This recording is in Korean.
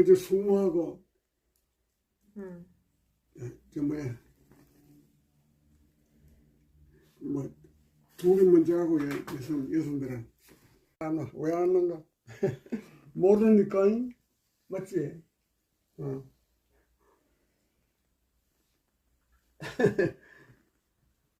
어제 수모하고 저 뭐야 뭐 둘이 먼저 하고 여성들은 왜 안 왔는가 모르니까 맞지?